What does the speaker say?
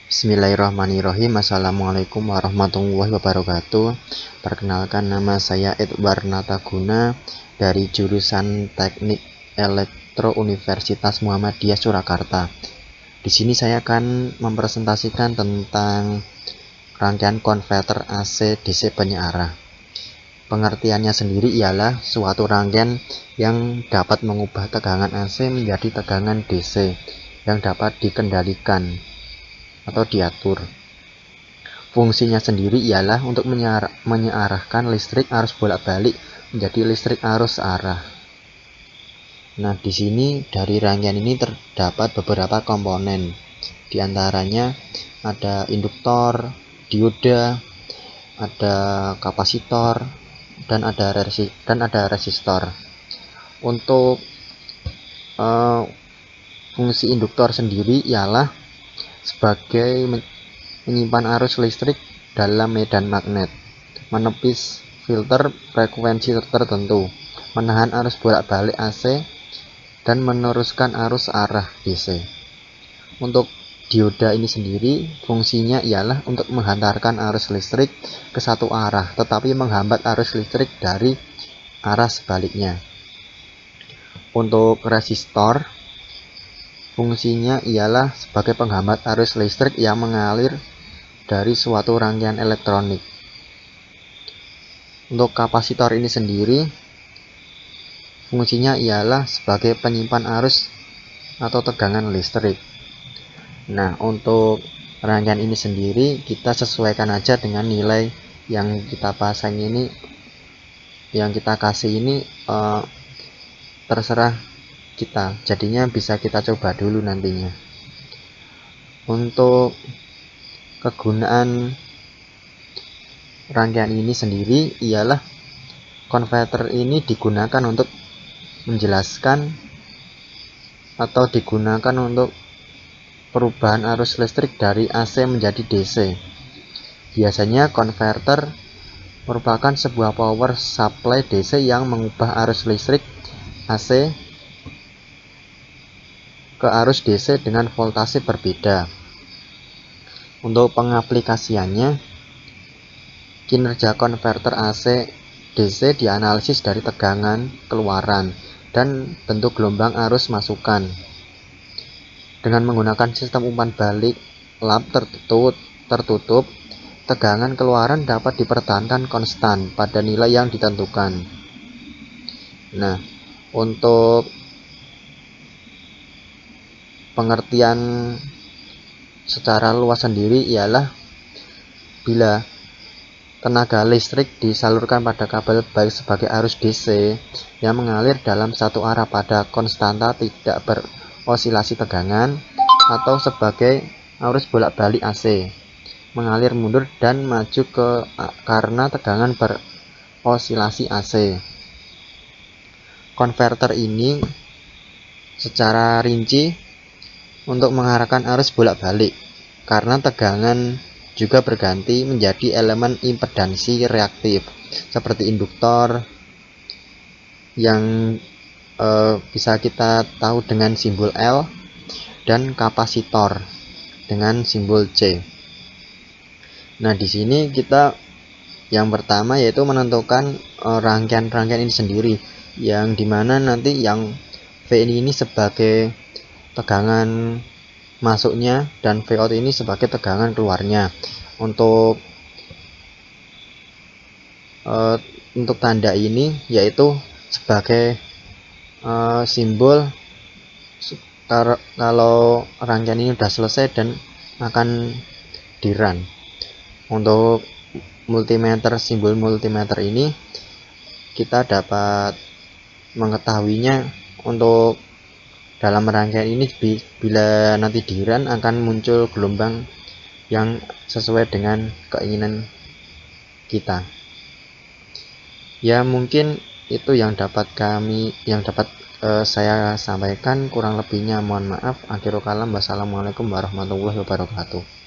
Bismillahirrahmanirrahim. Assalamualaikum warahmatullahi wabarakatuh. Perkenalkan, nama saya Edward Nataguna dari jurusan Teknik Elektro Universitas Muhammadiyah Surakarta. Di sini saya akan mempresentasikan tentang rangkaian konverter AC DC penyearah. Pengertiannya sendiri ialah suatu rangkaian yang dapat mengubah tegangan AC menjadi tegangan DC yang dapat dikendalikan atau diatur. Fungsinya sendiri ialah untuk menyearahkan listrik arus bolak-balik menjadi listrik arus arah. Nah, di sini dari rangkaian ini terdapat beberapa komponen. Di antaranya ada induktor, dioda, ada kapasitor, dan ada resistor. Untuk fungsi induktor sendiri ialah sebagai menyimpan arus listrik dalam medan magnet, menepis filter frekuensi tertentu, menahan arus bolak-balik AC, dan meneruskan arus arah DC. Untuk dioda ini sendiri fungsinya ialah untuk menghantarkan arus listrik ke satu arah, tetapi menghambat arus listrik dari arah sebaliknya. Untuk resistor, fungsinya ialah sebagai penghambat arus listrik yang mengalir dari suatu rangkaian elektronik. Untuk kapasitor ini sendiri, fungsinya ialah sebagai penyimpan arus atau tegangan listrik. Nah, untuk rangkaian ini sendiri kita sesuaikan aja dengan nilai yang kita pasang ini, yang kita kasih ini terserah kita, jadinya bisa kita coba dulu nantinya. Untuk kegunaan rangkaian ini sendiri ialah konverter ini digunakan untuk menjelaskan atau digunakan untuk perubahan arus listrik dari AC menjadi DC. Biasanya konverter merupakan sebuah power supply DC yang mengubah arus listrik AC ke arus DC dengan voltase berbeda. Untuk pengaplikasiannya, kinerja konverter AC DC dianalisis dari tegangan keluaran dan bentuk gelombang arus masukan. Dengan menggunakan sistem umpan balik lap tertutup, tegangan keluaran dapat dipertahankan konstan pada nilai yang ditentukan. Nah, untuk pengertian secara luas sendiri ialah bila tenaga listrik disalurkan pada kabel baik sebagai arus DC yang mengalir dalam satu arah pada konstanta tidak berosilasi tegangan, atau sebagai arus bolak-balik AC mengalir mundur dan maju karena tegangan berosilasi AC. Konverter ini secara rinci untuk mengarahkan arus bolak-balik karena tegangan juga berganti menjadi elemen impedansi reaktif seperti induktor yang bisa kita tahu dengan simbol L, dan kapasitor dengan simbol C. Nah, di sini kita yang pertama yaitu menentukan rangkaian-rangkaian ini sendiri, yang dimana nanti yang V ini sebagai tegangan masuknya dan Vout ini sebagai tegangan keluarnya. Untuk tanda ini yaitu sebagai simbol kalau rangkaian ini sudah selesai dan akan di run. Untuk multimeter, simbol multimeter ini kita dapat mengetahuinya untuk dalam rangkaian ini bila nanti di run akan muncul gelombang yang sesuai dengan keinginan kita. Ya, mungkin itu yang dapat saya sampaikan. Kurang lebihnya mohon maaf. Akhirul kalam, wassalamualaikum warahmatullahi wabarakatuh.